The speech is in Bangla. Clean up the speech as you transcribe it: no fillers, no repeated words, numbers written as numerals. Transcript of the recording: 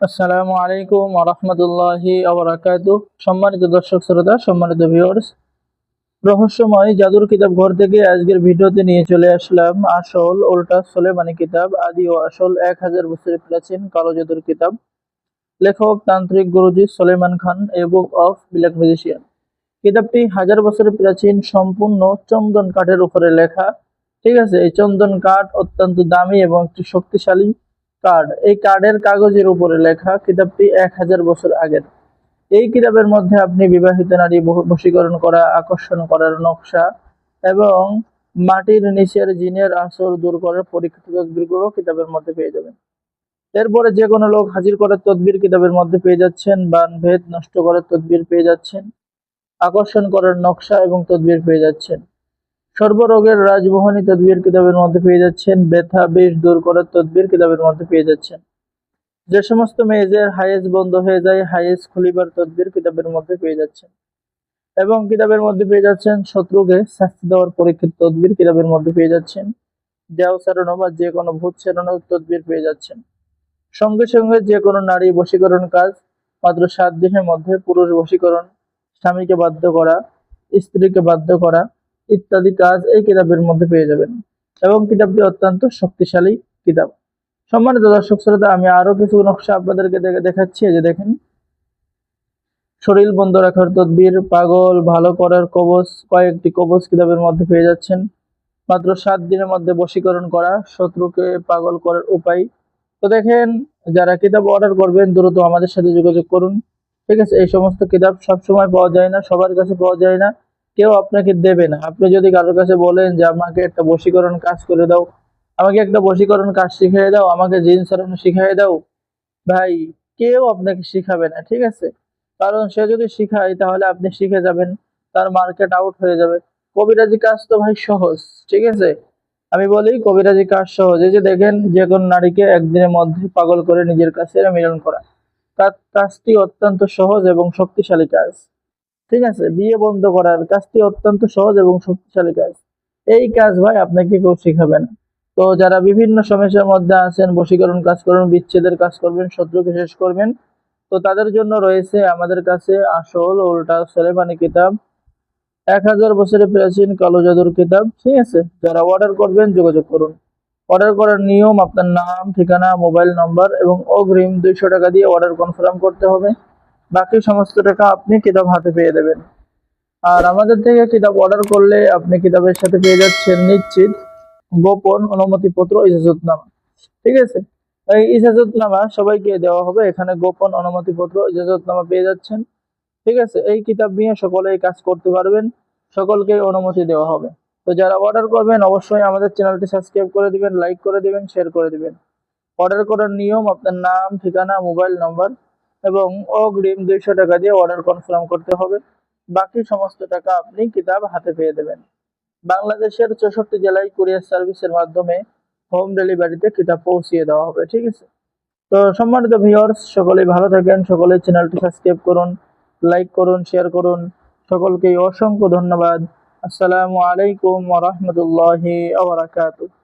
আসসালামু আলাইকুম ওয়া রাহমাতুল্লাহি ওয়া বারাকাতুহু। সম্মানিত দর্শক শ্রোতা, সম্মানিত ভিউয়ার্স, রহস্যময় জাদুর কিতাব ঘর থেকে আজকের ভিডিওতে নিয়ে চলে আসলাম আসল উল্টা সুলেমানি কিতাব, আদি ও আসল 1000 বছরের প্রাচীন কালো জাদুর কিতাব। লেখক তান্ত্রিক গুরুজি সুলেমান খান, এ বুক অফ ব্ল্যাক ম্যাজিশিয়ান। কিতাবটি 1000 বছরের প্রাচীন, সম্পূর্ণ চন্দন কাঠের উপরে লেখা। ঠিক আছে, এই চন্দন কাঠ অত্যন্ত দামি এবং একটি শক্তিশালী কার্ড। এই কার্ডের কাগজের উপরে লেখা। কিতাবটি 1000 বছর আগের। এই কিতাবের মধ্যে আপনি বিবাহিত নারী বশীকরণ করা, আকর্ষণ করার নকশা এবং মাটির নিচের জিনের আসর দূর করার পরীক্ষিত তদবিরগুলো কিতাবের মধ্যে পেয়ে যাবেন। এরপরে যে কোনো লোক হাজির করার তদবির কিতাবের মধ্যে পেয়ে যাচ্ছেন, বান ভেদ নষ্ট করার তদবির পেয়ে যাচ্ছেন, আকর্ষণ করার নকশা এবং তদবির পেয়ে যাচ্ছেন। সর্বরোগের রাজমোহনী তদবির কিতাবের মধ্যে পেয়ে যাচ্ছেন, ব্যথা বিষ দূর করার তদবির কিতাবের মধ্যে পেয়ে যাচ্ছেন। যে সমস্ত মেয়েদের হায়েজ বন্ধ হয়ে যায়, হায়েজ খুলিবার তদবির কিতাবের মধ্যে পেয়ে যাচ্ছেন। এবং কিতাবের মধ্যে পেয়ে যাচ্ছেন শত্রুকে শাস্তি দেওয়ার পরীক্ষিত তদবির কিতাবের মধ্যে পেয়ে যাচ্ছেন। দেও সারানো বা যে কোনো ভূত সারানোর তদবির পেয়ে যাচ্ছেন। সঙ্গে সঙ্গে যে কোনো নারী বশীকরণ কাজ মাত্র 7 দিনের মধ্যে, পুরুষ বশীকরণ, স্বামীকে বাধ্য করা, স্ত্রীকে বাধ্য করা ইত্যাদি কাজ এই কিতাবের মধ্যে পেয়ে যাবেন। এবং কিতাবটি অত্যন্ত শক্তিশালী কিতাব। সম্মানিত দর্শক শ্রোতা, আমি আরো কিছু নকশা আপনাদেরকে দেখাচ্ছি। যে দেখেন, শরীর বন্ধ রাখার তদবির, পাগল ভালো করার কবচ, কয়েকটি কবচ কিতাবের মধ্যে পেয়ে যাচ্ছেন। মাত্র 7 দিনের মধ্যে বশীকরণ করা, শত্রুকে পাগল করার উপায়। তো দেখেন, যারা কিতাব অর্ডার করবেন দ্রুত আমাদের সাথে যোগাযোগ করুন। ঠিক আছে, এই সমস্ত কিতাব সবসময় পাওয়া যায় না, সবার কাছে পাওয়া যায় না, কেউ আপনাকে দেবে না। আপনি যদি কারোর কাছে বলেন যে আমাকে একটা বশীকরণ কাজ করে দাও, আমাকে একটা বশীকরণ কাজ শিখিয়ে দাও, আমাকে জিন সারানো শিখিয়ে দাও, ভাই, কেউ আপনাকে শিখাবে না। ঠিক আছে, কারণ সে যদি শিখায় তাহলে আপনি শিখে যাবেন, তার মার্কেট আউট হয়ে যাবে। কবিরাজি কাজ তো ভাই সহজ। ঠিক আছে, আমি বলি কবিরাজি কাজ সহজ। এই যে দেখেন, যে কোন নারীকে একদিনের মধ্যে পাগল করে নিজের কাছে মিলন করা, তার কাজটি অত্যন্ত সহজ এবং শক্তিশালী কাজ। ঠিক আছে, বিয়ে বন্ধ করার কাজটি অত্যন্ত সহজ এবং শক্তিশালী কাজ। এই কাজ ভাই আপনাকে কেউ শিখাবে না। তো যারা বিভিন্ন সমস্যার মধ্যে আছেন, বশীকরণ কাজ করবেন, বিচ্ছেদের কাজ করবেন, শত্রুকে শেষ করবেন, তো তাদের জন্য রয়েছে আমাদের কাছে আসল উল্টা সুলেমানি কিতাব, 1000 বছরের প্রাচীন কালো জাদুর কিতাব। ঠিক আছে, যারা অর্ডার করবেন যোগাযোগ করুন। অর্ডার করার নিয়ম, আপনার নাম, ঠিকানা, মোবাইল নম্বর এবং অগ্রিম 200 টাকা দিয়ে অর্ডার কনফার্ম করতে হবে। বাকি সমস্ত টাকা আপনি কিতাব হাতে পেয়ে দেবেন। আর আমাদের থেকে কিতাব অর্ডার করলে আপনি কিতাবের সাথে পেয়ে যাচ্ছেন নিশ্চিত গোপন অনুমতিপত্র, ইজাজতনামা। ঠিক আছে, এই ইজাজতনামা সবাইকে দেওয়া হবে। এখানে গোপন অনুমতিপত্র, ইজাজতনামা পেয়ে যাচ্ছেন। ঠিক আছে, এই কিতাব নিয়ে সকলেই কাজ করতে পারবেন, সকলকে অনুমতি দেওয়া হবে। তো যারা অর্ডার করবেন অবশ্যই আমাদের চ্যানেলটি সাবস্ক্রাইব করে দিবেন, লাইক করে দিবেন, শেয়ার করে দিবেন। অর্ডার করার নিয়ম, আপনার নাম, ঠিকানা, মোবাইল নম্বর এবং অগ্রিম 200 টাকা দিয়ে অর্ডার কনফার্ম করতে হবে। বাকি সমস্ত টাকা আপনি কিতাব হাতে পেয়ে দেবেন। বাংলাদেশের 64 জেলায় কুরিয়ার সার্ভিসের মাধ্যমে হোম ডেলিভারিতে কিতাব পৌঁছিয়ে দেওয়া হবে। ঠিক আছে, তো সম্মানিত ভিউয়ার্স, সকলেই ভালো থাকেন, সকলেই চ্যানেলটি সাবস্ক্রাইব করুন, লাইক করুন, শেয়ার করুন। সকলকে অসংখ্য ধন্যবাদ। আসসালামু আলাইকুম ওয়া রাহমাতুল্লাহি ওয়া বারাকাতুহু।